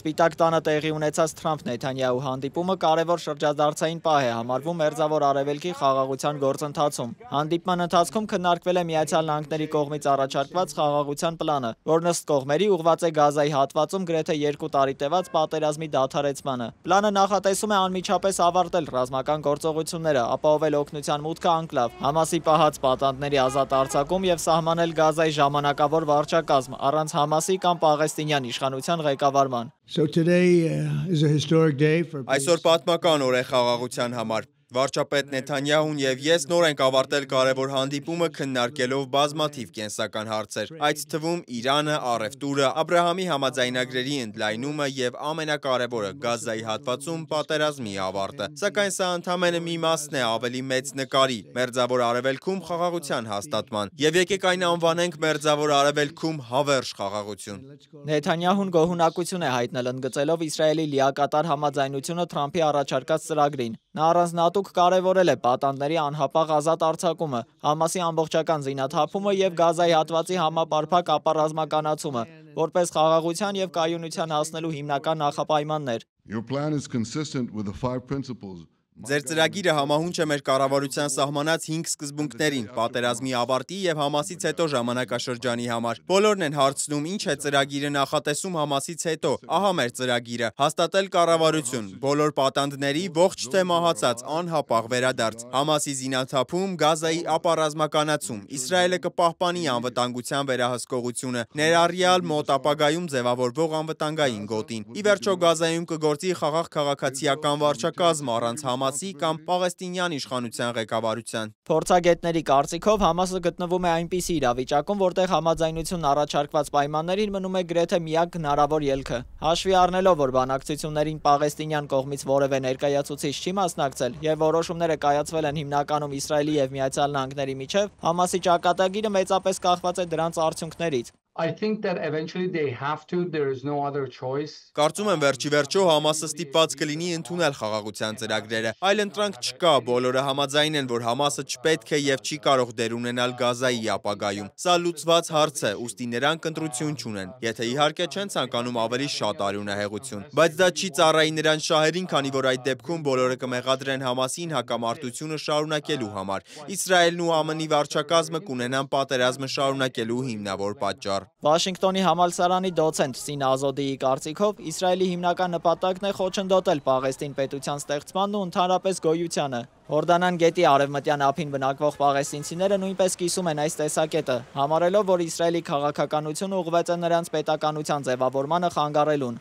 Սպիտակ տանը տեղի ունեցած Թրամփ-Նեթանյահու հանդիպումը կարևոր շրջադարձային պահ է համարվում Մերձավոր Արևելքի խաղաղության գործընթացում։ Հանդիպման ընթացքում քննարկվել է Միացյալ Նահանգների կողմից առաջարկված խաղաղության պլանը, որն ըստ կողմերի ուղղված է Գազայի հատվածում գրեթե 2 տարի տևած պատերազմի դադարեցմանը։ Պլանը նախատեսում է անմիջապես ավարտել ռազմական գործողությունները, ապահովել օգնության մուտքը անկլավ, Համասի պահած պատանդների ազատ արձակում եւ սահմանել Գազայի ժամանակավոր վարչակազմ առանց Համասի կամ Պաղեստինյան իշխանության ղեկավարման։ Այսօր պատմական օր է խաղաղության համար։ Վարչապետ Նեթանյահուն եւ ես նոր ենք ավարտել կարևոր հանդիպումը քննարկելով բազմաթիվ կենսական հարցեր, այդ թվում Իրանը, առևտուրը, Աբրահամի համաձայնագրերի ընդլայնումը եւ ամենակարևորը Գազայի հատվածում պատերազմի ավարտը։ Սակայն սա ընդամենը մի մասն է ավելի մեծ նկարի՝ Մերձավոր Արևելքում խաղաղության հաստատման։ Եվ եկեք այն անվանենք Մերձավոր Արևելքում հավերժ խաղաղություն։ Նեթանյահուն գոհունակություն է հայտնել ընդգծելով Իսրայելի լիակատար համաձայնությունը Թրամփի առաջարկած ծրագրին։ Նա առանձնահատուկ կարևորել է պատանդների անհապաղ ազատ արձակումը, Համասի ամբողջական զինաթափումը եւ Գազայի հատվածի համապարփակ ապառազմականացումը, որպես խաղաղության եւ կայունության հասնելու հիմնական նախապայմաններ։ Ձեր ծրագիրը համահունչ է մեր կառավարության սահմանած 5 սկզբունքներին՝ պատերազմի ավարտի եւ Համասից հետո ժամանակաշրջանի համար։ Բոլորն են հարցնում, ինչ է ծրագիրը նախատեսում Համասից հետո։ Ահա մեր ծրագիրը՝ հաստատել կառավարություն, բոլոր պատանդների ողջ թե մահացած անհապաղ վերադարձ, Համասի զինաթափում, Գազայի ապառազմականացում, Իսրայելը կպահպանի անվտանգության վերահսկողությունը, ներառյալ մոտ ապագայում ձևավորվող անվտանգային գոտին։ Ի վերջո Գազայում կգործի խաղաղ քաղաքացիական վարչակազմ առանց Համասի կամ Պաղեստինյան իշխանության ղեկավարության։ Փորձագետների կարծիքով Համասը գտնվում է այնպիսի իրավիճակում, որտեղ համաձայնությունն առաջարկված պայմաններին մնում է գրեթե միակ հնարավոր ելքը։ Հաշվի առնելով, որ բանակցություններին Պաղեստինյան կողմից որևէ ներկայացուցիչ չի մասնակցել եւ որոշումները կայացվել են հիմնականում Իսրայելի եւ Միացյալ Նահանգների միջև, Համասի ճակատագիրը մեծապես կախված է դրանց արդյունքներից։ Կարծում եմ վերջիվերջո Համասը ստիպված կլինի ընդունել խաղաղության ծրագրերը։ Այլ ընտրանք չկա, բոլորը համաձայն են, որ Համասը չպետք է եւ չի կարող դեր ունենալ Գազայի ապագայում։ Սա լուծված հարց է, ուստի նրանք ընտրություն չունեն, եթե իհարկե չեն ցանկանում ավելի շատ արյունահեղություն։ Բայց դա չի ծառայի նրանց շահերին, քանի որ այդ դեպքում բոլորը կմեղադրեն Համասին հակամարտությունը շարունակելու համար։ Իսրայելն ու ԱՄՆ-ի վարչակազմը կունենան պատերազմը շարունակելու հիմնավոր պատճառ։ Վաշինգտոնի համալսարանի դոցենտ Սին Ազոդիի կարծիքով Իսրայելի հիմնական նպատակն է խոչընդոտել Պաղեստին պետության ստեղծմանն ու ընդհանրապես գոյությանը։ Հորդանան գետի արևմտյան ափին բնակվող պաղեստինցիները նույնպես կիսում են այս տեսակետը, համարելով, որ Իսրայելի քաղաքականությունը ուղղված է նրանց պետականության ձևավորմանը խանգարելուն։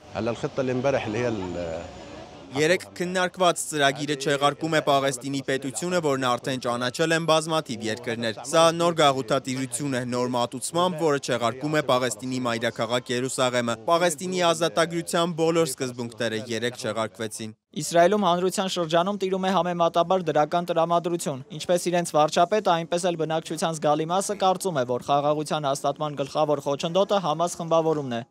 Երեք քննարկված ծրագիրը չեղարկում է Պաղեստինի պետությունը, որն արդեն ճանաչել են բազմաթիվ երկրներ։ Սա նոր գաղութատիրություն է, նոր մատուցմամբ, որը չեղարկում է Պաղեստինի մայրաքաղաք Երուսաղեմը։ Պաղեստինի ազատագրության բոլոր սկզբունքները երեք չեղարկվեցին։ Իսրայելում հանրության շրջանում տիրում է համեմատաբար դրական տրամադրություն, ինչպես իրենց վարչապետը, այնպես էլ բնակչության զգալի մասը կարծում է, որ խաղաղության հաստատման գլխավոր խոչընդոտը Համաս խմբավորումն է։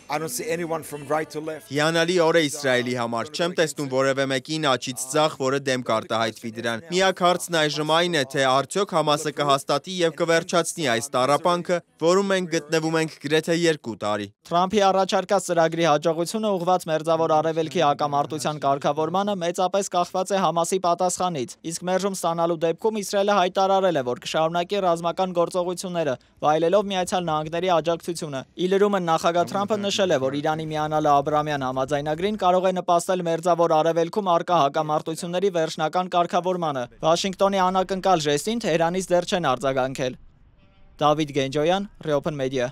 Հիանալի օր է Իսրայելի համար, չեմ տեսնում որևէ մեկին աջից ձախ, որը դեմ կարտահայտվի դրան։ Միակ հարցն այժմ այն է, թե արդյոք Համասը կհաստատի եւ կվերջացնի այս տառապանքը, որում մենք գտնվում ենք գրեթե 2 տարի։ Թրամփի առաջարկած ծրագրի հաջողությունը ուղղված Մերձավոր Արևելքի հակամարտության կարգավորմանը մեծապես կախված է Համասի պատասխանից, իսկ մերժում ստանալու դեպքում Իսրայելը հայտարարել է, որ կշարունակի ռազմական գործողությունները, վայելելով Միացյալ Նահանգների աջակցությունը։ Ի լրումն նախագահ Թրամփը նշել է, որ Իրանի միանալը Աբրահամյան համաձայնագրին կարող է նպաստել Մերձավոր Արևելքում առկա հակամարտությունների վերջնական կարգավորմանը։ Վաշինգտոնի անակնկալ ժեստին Թեհրանից դեռ չեն արձագանքել։ Դավիթ Գենջոյան, Reopen Media։